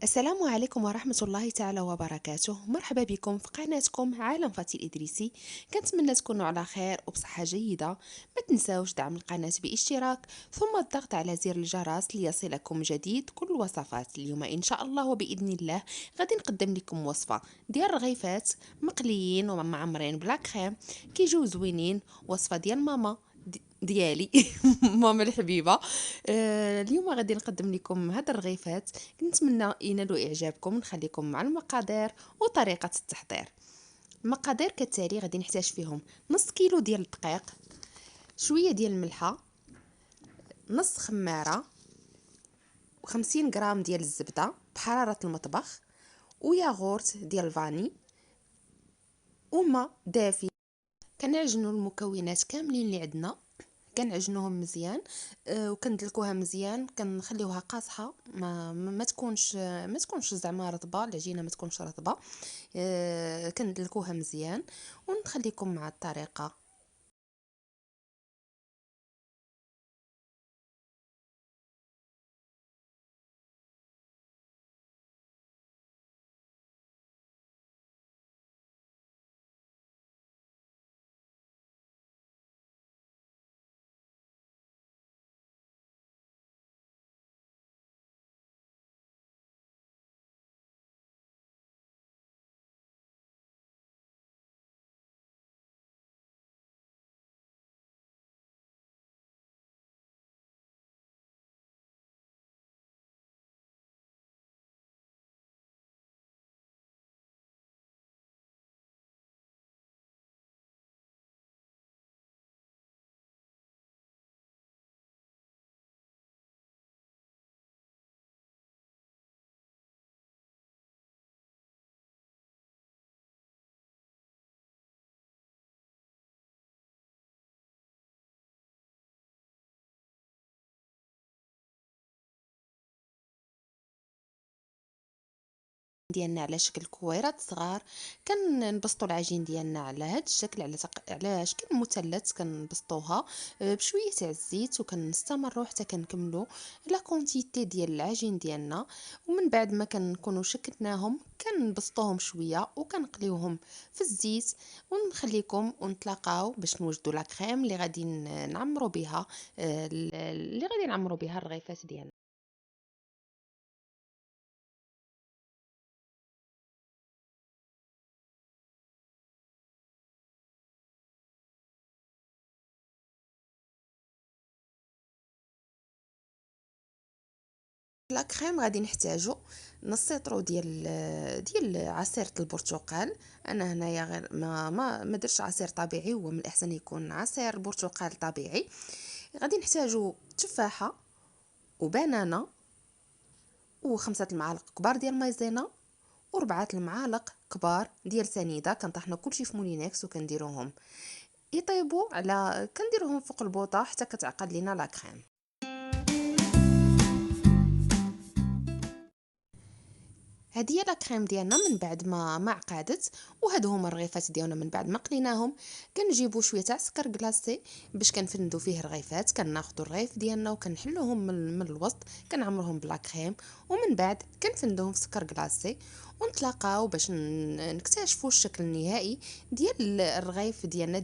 السلام عليكم ورحمة الله تعالى وبركاته. مرحبا بكم في قناتكم عالم فاتي الإدريسي. كنتمنى تكونوا على خير وبصحة جيدة. ما تنساوش دعم القناة باشتراك ثم الضغط على زر الجرس ليصلكم جديد كل الوصفات. اليوم إن شاء الله وبإذن الله غادي نقدم لكم وصفة ديال رغيفات مقليين ومعمرين بلا كريم كيجيو زوينين. وصفة ديال ماما ديالي ماما الحبيبه. اليوم غادي نقدم لكم هاد الرغيفات. نتمنى ينالوا اعجابكم. نخليكم مع المقادير وطريقه التحضير. المقادير كالتالي: غادي نحتاج فيهم نص كيلو ديال الدقيق، شويه ديال الملحه، نص خماره، و50 غرام ديال الزبده بحراره المطبخ، وياغورت ديال الفاني، وما دافي. كنعجنوا المكونات كاملين اللي عندنا، كنعجنوهم مزيان. وكندلكوها مزيان، كنخليوها قاصحه، ما تكونش زعما رطبه، العجينه ما تكونش رطبه. كندلكوها مزيان ونخليكم مع الطريقه. ديالنا على شكل كويرات صغار. كنبسطوا العجين ديالنا على هذا الشكل، على شكل مثلث. كنبسطوها بشويه تاع الزيت، وكنستمروا حتى كنكملوا لا كونتيتي ديال العجين ديالنا. ومن بعد ما كنكونوا شكلناهم كنبسطوهم شويه وكنقليوهم في الزيت. ونخليكم ونتلاقاو باش نوجدوا لا كريم اللي غادي نعمروا بها، الرغيفات ديالنا. لا كريم غادي نحتاجو نص سيطرو ديال عصير البرتقال. انا هنايا غير ما درتش عصير طبيعي، هو من الاحسن يكون عصير برتقال طبيعي. غادي نحتاجو تفاحه وبنانه وخمسة المعالق كبار ديال مايزينا وربعة المعالق كبار ديال سنيده. كنطحنوا كلشي في مولينكس وكنديروهم يطيبوا على كنديروهم فوق البوطه حتى كتعقد لينا لا كريم. هذه هي لا كريم ديالنا من بعد ما عقدت. وهادو هما الرغيفات ديالنا من بعد ما قليناهم. كنجيبوا شويه تاع سكر كلاصي باش كنفندوا فيه الرغيفات. كناخذوا الرغيف ديالنا وكنحلوهم من الوسط، كنعمرهم بلا كريم، ومن بعد كنفندوهم في سكر كلاصي. ونتلاقاو باش نكتشفوا الشكل النهائي ديال الرغيف ديالنا.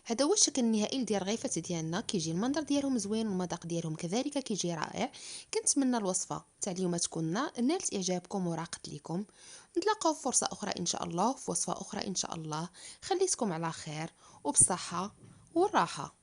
هذا هو الشكل النهائي ديال الرغيفات ديالنا. كيجي المنظر ديالهم زوين والمذاق ديالهم كذلك كيجي رائع. كنتمنى الوصفه تاع اليوم تكون نالت اعجابكم وراقت لكم. نتلاقاو في فرصه اخرى ان شاء الله، في وصفه اخرى ان شاء الله. خليتكم على خير وبصحه والراحه.